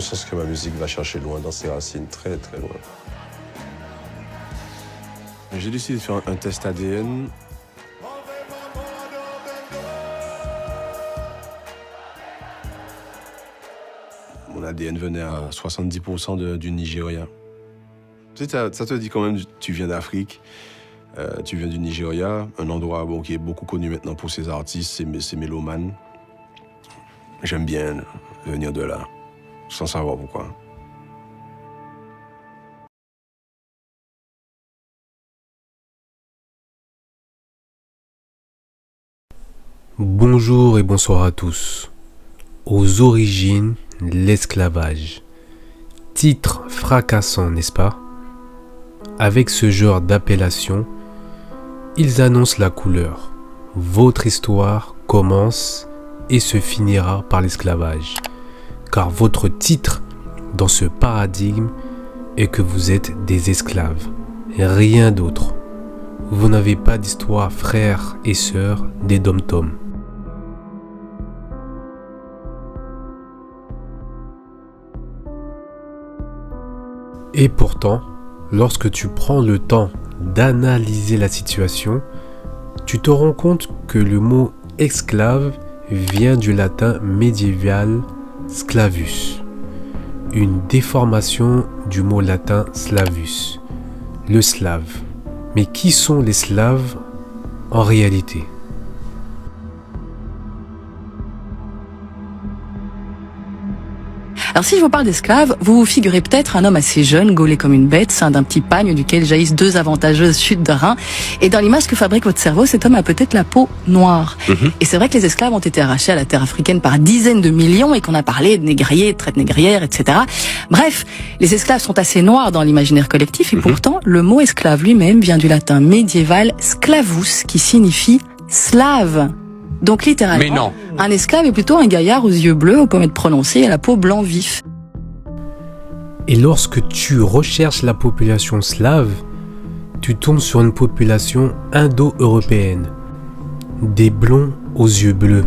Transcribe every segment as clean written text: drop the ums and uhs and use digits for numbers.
conscience que ma musique va chercher loin dans ses racines, très très loin. J'ai décidé de faire un test ADN. Mon ADN venait à 70% du Nigeria. Tu sais, ça te dit quand même, tu viens d'Afrique, tu viens du Nigeria, un endroit qui est beaucoup connu maintenant pour ses artistes, ses mélomanes. J'aime bien venir de là, sans savoir pourquoi. Bonjour et bonsoir à tous. Aux origines, l'esclavage. Titre fracassant, n'est-ce pas? Avec ce genre d'appellation, ils annoncent la couleur. Votre histoire commence et se finira par l'esclavage. Car votre titre dans ce paradigme est que vous êtes des esclaves. Rien d'autre. Vous n'avez pas d'histoire frères et sœurs des dom-toms. Et pourtant, lorsque tu prends le temps d'analyser la situation, tu te rends compte que le mot esclave vient du latin médiéval sclavus, une déformation du mot latin slavus, le slave. Mais qui sont les Slaves en réalité ? Alors si je vous parle d'esclave, vous vous figurez peut-être un homme assez jeune, gaulé comme une bête, sein d'un petit pagne duquel jaillissent deux avantageuses chutes de reins. Et dans l'image que fabrique votre cerveau, cet homme a peut-être la peau noire. Et c'est vrai que les esclaves ont été arrachés à la terre africaine par dizaines de millions et qu'on a parlé de négriers, de traite négrière, etc. Bref, les esclaves sont assez noirs dans l'imaginaire collectif et pourtant, le mot esclave lui-même vient du latin médiéval sclavus qui signifie slave. Donc littéralement, un esclave est plutôt un gaillard aux yeux bleus, aux pommettes prononcées et à la peau blanc vif. Et lorsque tu recherches la population slave, tu tombes sur une population indo-européenne, des blonds aux yeux bleus.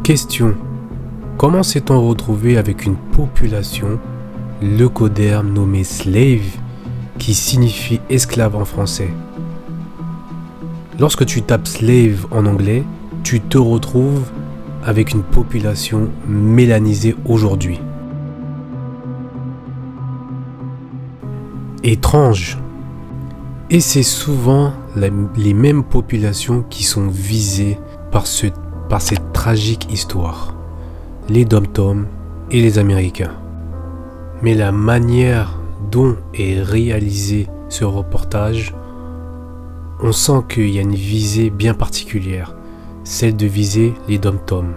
Question: comment s'est-on retrouvé avec une population leucoderme nommée slave, qui signifie esclave en français? Lorsque tu tapes slave en anglais, tu te retrouves avec une population mélanisée aujourd'hui. Étrange. Et c'est souvent les mêmes populations qui sont visées par cette tragique histoire. Les dom-toms et les Américains. Mais la manière dont est réalisé ce reportage, on sent qu'il y a une visée bien particulière, celle de viser les dom-toms.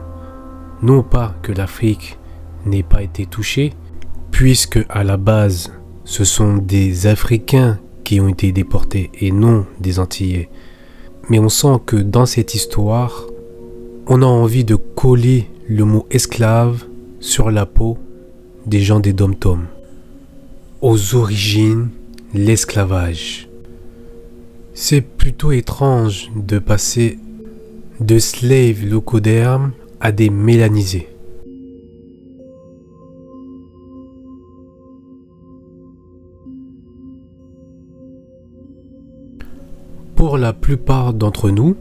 Non pas que l'Afrique n'ait pas été touchée, puisque à la base, ce sont des Africains qui ont été déportés et non des Antillais. Mais on sent que dans cette histoire, on a envie de coller le mot esclave sur la peau des gens des dom-toms. Aux origines, l'esclavage. C'est plutôt étrange de passer de slaves leucodermes à des mélanisés. Pour la plupart d'entre nous,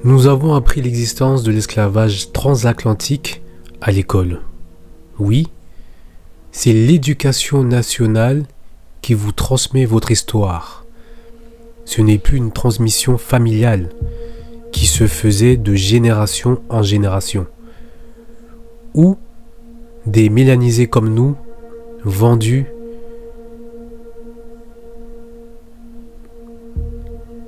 nous avons appris l'existence de l'esclavage transatlantique à l'école. Oui, c'est l'éducation nationale qui vous transmet votre histoire. Ce n'est plus une transmission familiale qui se faisait de génération en génération, ou des mélanisés comme nous, vendus,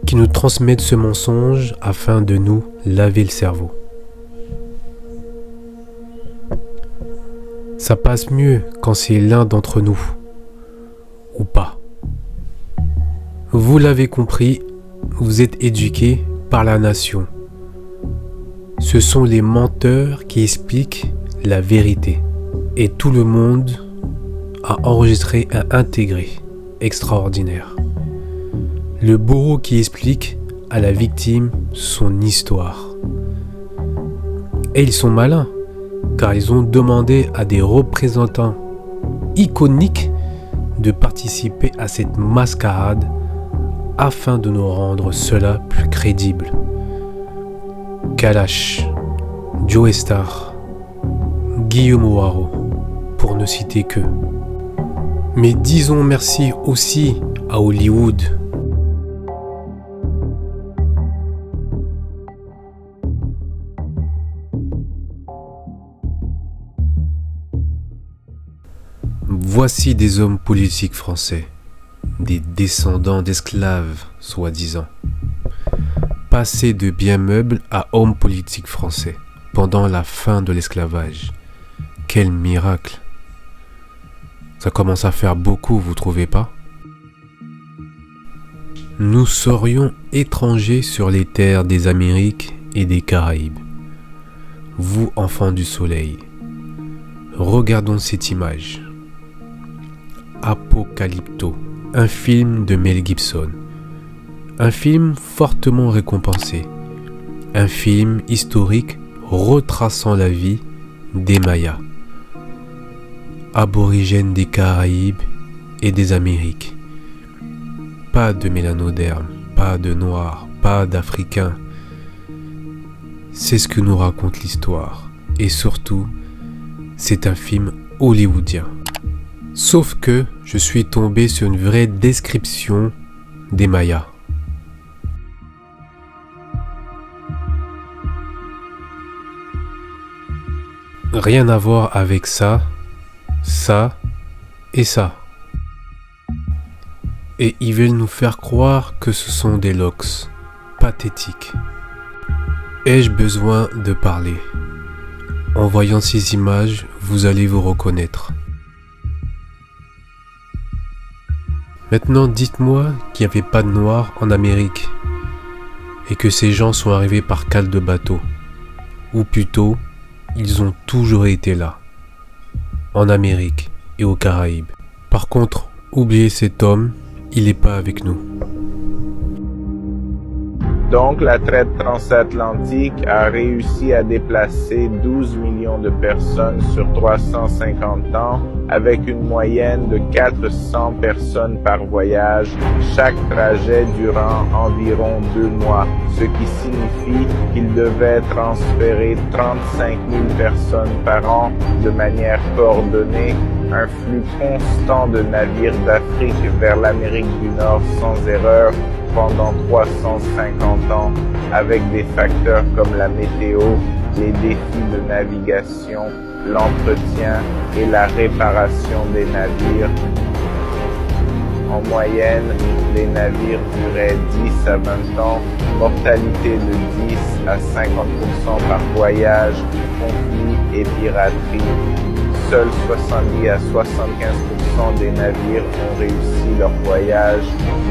qui nous transmettent ce mensonge afin de nous laver le cerveau. Ça passe mieux quand c'est l'un d'entre nous, ou pas. Vous l'avez compris, vous êtes éduqués par la nation. Ce sont les menteurs qui expliquent la vérité. Et tout le monde a enregistré et intégré. Extraordinaire. Le bourreau qui explique à la victime son histoire. Et ils sont malins. car ils ont demandé à des représentants iconiques de participer à cette mascarade afin de nous rendre cela plus crédible. Kalash, Joe Star, Guillaume O'Haraud, pour ne citer qu'eux. Mais disons merci aussi à Hollywood. Voici des hommes politiques français, des descendants d'esclaves, soi-disant, passés de biens meubles à hommes politiques français pendant la fin de l'esclavage. Quel miracle! Ça commence à faire beaucoup, vous trouvez pas? Nous serions étrangers sur les terres des Amériques et des Caraïbes. Vous, enfants du soleil, regardons cette image. Apocalypto, un film de Mel Gibson. Un film fortement récompensé. Un film historique retraçant la vie des Mayas, aborigènes des Caraïbes et des Amériques. Pas de mélanodermes, pas de noirs, pas d'Africains. C'est ce que nous raconte l'histoire. Et surtout, c'est un film hollywoodien. Sauf que je suis tombé sur une vraie description des Mayas. Rien à voir avec ça, ça et ça. Et ils veulent nous faire croire que ce sont des Lox. Pathétiques. Ai-je besoin de parler? En voyant ces images, vous allez vous reconnaître. Maintenant, dites-moi qu'il n'y avait pas de noirs en Amérique et que ces gens sont arrivés par cale de bateau. Ou plutôt, ils ont toujours été là, en Amérique et aux Caraïbes. Par contre, oubliez cet homme, il n'est pas avec nous. Donc, la traite transatlantique a réussi à déplacer 12 millions de personnes sur 350 ans, avec une moyenne de 400 personnes par voyage, chaque trajet durant environ 2 mois, ce qui signifie qu'il devait transférer 35 000 personnes par an de manière coordonnée, un flux constant de navires d'Afrique vers l'Amérique du Nord sans erreur, pendant 350 ans, avec des facteurs comme la météo, les défis de navigation, l'entretien et la réparation des navires. En moyenne, les navires duraient 10 à 20 ans, mortalité de 10 à 50% par voyage, conflit et piraterie. Seuls 70 à 75% des navires ont réussi leur voyage,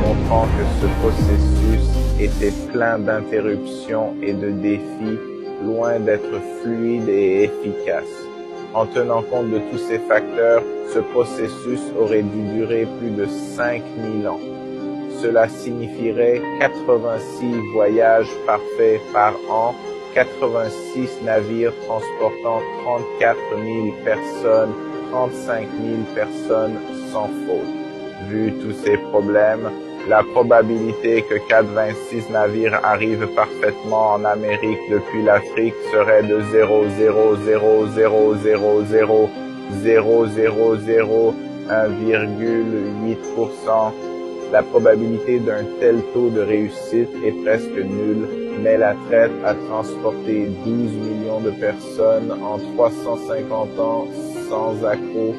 montrant que ce processus était plein d'interruptions et de défis, loin d'être fluide et efficace. En tenant compte de tous ces facteurs, ce processus aurait dû durer plus de 5000 ans. Cela signifierait 86 voyages parfaits par an, 86 navires transportant 34 000 personnes, 35 000 personnes sans faute. Vu tous ces problèmes, la probabilité que 86 navires arrivent parfaitement en Amérique depuis l'Afrique serait de 0,000000001,8%. La probabilité d'un tel taux de réussite est presque nulle, mais la traite a transporté 12 millions de personnes en 350 ans sans accroc,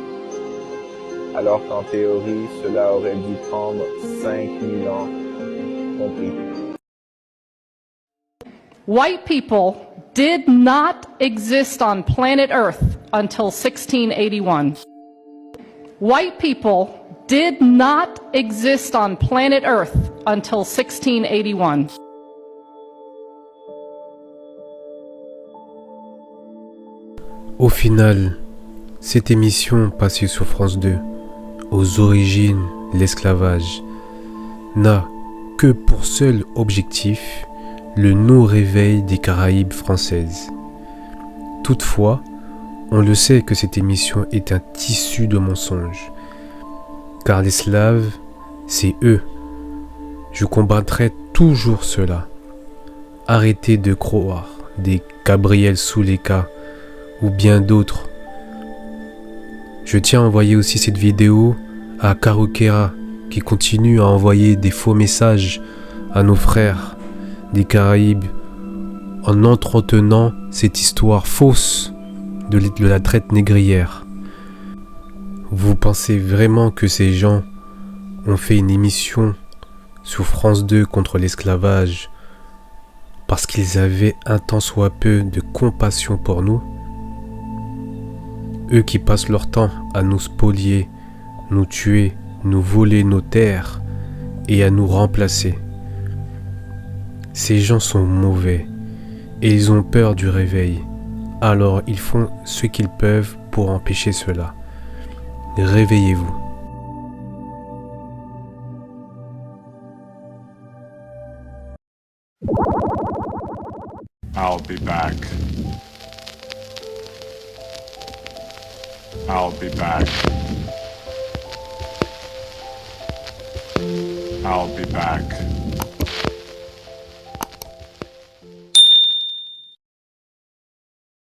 alors qu'en théorie, cela aurait dû prendre 5000 ans. Compris. White people did not exist on planet Earth until 1681. White people did not exist on planet Earth until 1681. Au final, cette émission passée sur France 2, aux origines de l'esclavage, n'a que pour seul objectif le non-réveil des Caraïbes françaises. Toutefois, On le sait que cette émission est un tissu de mensonges. Car les Slaves, c'est eux. Je combattrai toujours cela. Arrêtez de croire des Gabriel Souleka ou bien d'autres. Je tiens à envoyer aussi cette vidéo à Karukera qui continue à envoyer des faux messages à nos frères des Caraïbes en entretenant cette histoire fausse de la traite négrière. Vous pensez vraiment que ces gens ont fait une émission sur France 2 contre l'esclavage parce qu'ils avaient un tant soit peu de compassion pour nous? Eux qui passent leur temps à nous spolier, nous tuer, nous voler nos terres et à nous remplacer. Ces gens sont mauvais et ils ont peur du réveil. Alors ils font ce qu'ils peuvent pour empêcher cela. Réveillez-vous. I'll be back. I'll be back. I'll be back.